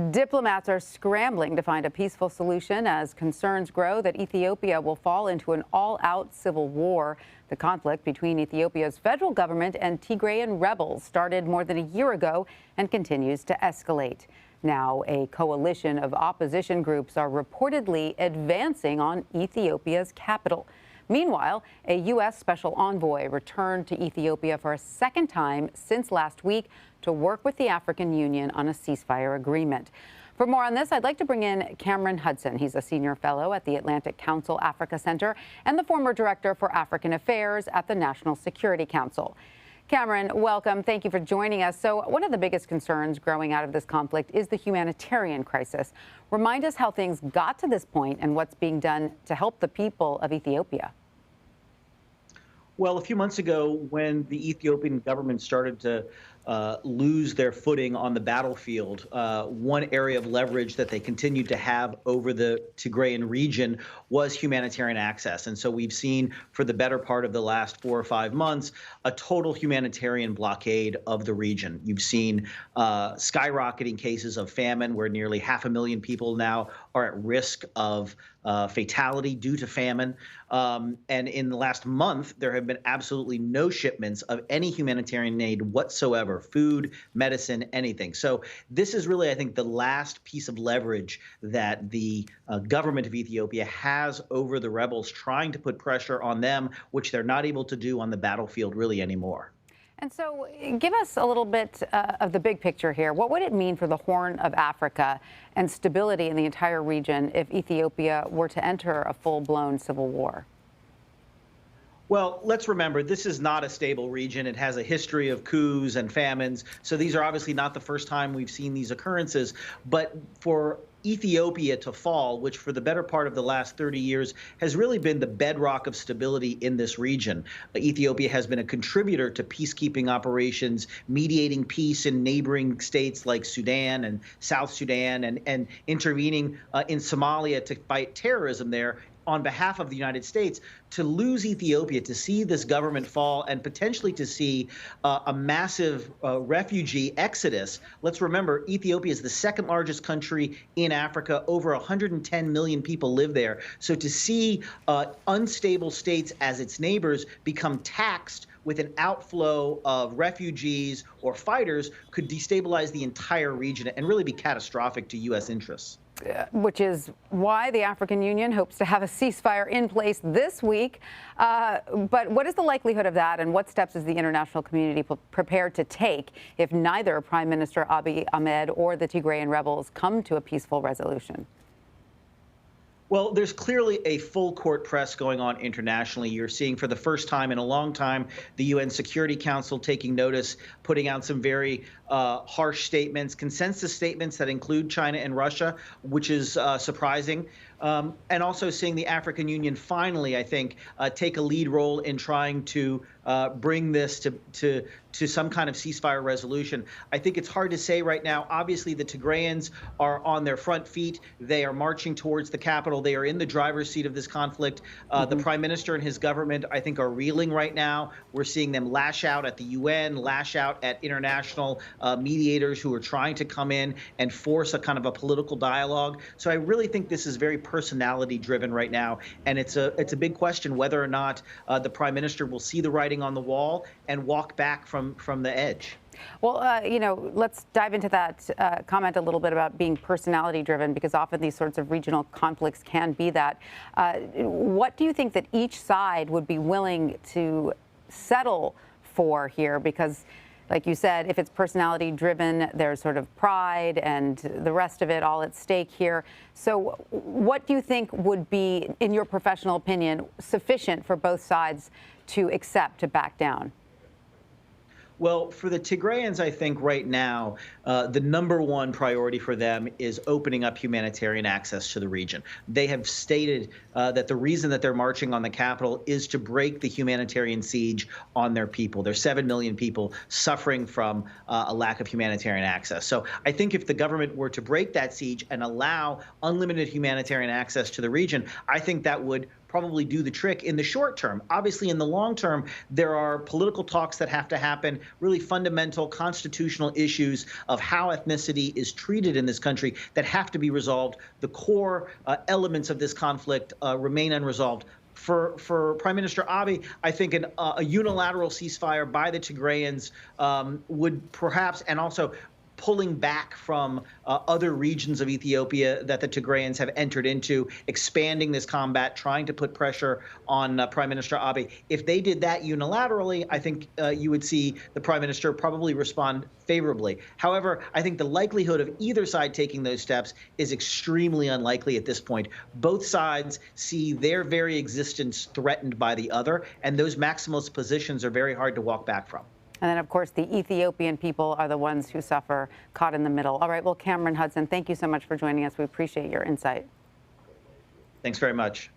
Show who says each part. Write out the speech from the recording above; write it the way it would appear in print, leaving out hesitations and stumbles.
Speaker 1: Diplomats are scrambling to find a peaceful solution as concerns grow that Ethiopia will fall into an all-out civil war. The conflict between Ethiopia's federal government and Tigrayan rebels started more than a year ago and continues to escalate. Now, a coalition of opposition groups are reportedly advancing on Ethiopia's capital. Meanwhile, a U.S. special envoy returned to Ethiopia for a second time since last week to work with the African Union on a ceasefire agreement. For more on this, I'd like to bring in Cameron Hudson. He's a senior fellow at the Atlantic Council Africa Center and the former director for African Affairs at the National Security Council. Cameron, welcome. Thank you for joining us. So one of the biggest concerns growing out of this conflict is the humanitarian crisis. Remind us how things got to this point and what's being done to help the people of Ethiopia.
Speaker 2: Well, a few months ago, when the Ethiopian government started to lose their footing on the battlefield, one area of leverage that they continued to have over the Tigrayan region was humanitarian access. And so we've seen for the better part of the last 4 or 5 months, a total humanitarian blockade of the region. You've seen skyrocketing cases of famine where nearly 500,000 people now are at risk of fatality due to famine. And in the last month, there have been absolutely no shipments of any humanitarian aid whatsoever, food, medicine, anything. So this is really, I think, the last piece of leverage that the government of Ethiopia has over the rebels, trying to put pressure on them, which they're not able to do on the battlefield really anymore.
Speaker 1: And so give us a little bit of the big picture here. What would it mean for the Horn of Africa and stability in the entire region if Ethiopia were to enter a full-blown civil war?
Speaker 2: Well, let's remember, this is not a stable region. It has a history of coups and famines. So these are obviously not the first time we've seen these occurrences. But for Ethiopia to fall, which for the better part of the last 30 years has really been the bedrock of stability in this region. Ethiopia has been a contributor to peacekeeping operations, mediating peace in neighboring states like Sudan and South Sudan, and intervening in Somalia to fight terrorism there on behalf of the United States. To lose Ethiopia, to see this government fall, and potentially to see a massive refugee exodus. Let's remember, Ethiopia is the second largest country in Africa. Over 110 million people live there. So to see unstable states as its neighbors become taxed with an outflow of refugees or fighters could destabilize the entire region and really be catastrophic to U.S. interests.
Speaker 1: Which is why the African Union hopes to have a ceasefire in place this week. But what is the likelihood of that, and what steps is the international community prepared to take if neither Prime Minister Abiy Ahmed or the Tigrayan rebels come to a peaceful resolution?
Speaker 2: Well, there's clearly a full court press going on internationally. You're seeing for the first time in a long time the UN Security Council taking notice, putting out some very harsh statements, consensus statements that include China and Russia, which is surprising. And also seeing the African Union finally, I think, take a lead role in trying to bring this to some kind of ceasefire resolution. I think it's hard to say right now. Obviously, the Tigrayans are on their front feet. They are marching towards the capital. They are in the driver's seat of this conflict. The prime minister and his government, I think, are reeling right now. We're seeing them lash out at the UN, lash out at international mediators who are trying to come in and force a kind of a political dialogue. So I really think this is very personality driven right now. And it's a big question whether or not the prime minister will see the writing on the wall and walk back from the edge.
Speaker 1: Well, you know, let's dive into that comment a little bit about being personality driven, because often these sorts of regional conflicts can be that. What do you think that each side would be willing to settle for here? Because, like you said, if it's personality driven, there's sort of pride and the rest of it all at stake here. So what do you think would be, in your professional opinion, sufficient for both sides to accept, to back down?
Speaker 2: Well, for the Tigrayans, I think right now, the #1 priority for them is opening up humanitarian access to the region. They have stated that the reason that they're marching on the capital is to break the humanitarian siege on their people. There's 7 million people suffering from a lack of humanitarian access. So I think if the government were to break that siege and allow unlimited humanitarian access to the region, I think that would probably do the trick in the short term. Obviously, in the long term, there are political talks that have to happen, really fundamental constitutional issues of how ethnicity is treated in this country that have to be resolved. The core elements of this conflict remain unresolved. For Prime Minister Abiy, I think a unilateral ceasefire by the Tigrayans would perhaps, and also pulling back from other regions of Ethiopia that the Tigrayans have entered into, expanding this combat, trying to put pressure on Prime Minister Abiy. If they did that unilaterally, I think you would see the Prime Minister probably respond favorably. However, I think the likelihood of either side taking those steps is extremely unlikely at this point. Both sides see their very existence threatened by the other, and those maximalist positions are very hard to walk back from.
Speaker 1: And then, of course, the Ethiopian people are the ones who suffer caught in the middle. All right. Well, Cameron Hudson, thank you so much for joining us. We appreciate your insight.
Speaker 2: Thanks very much.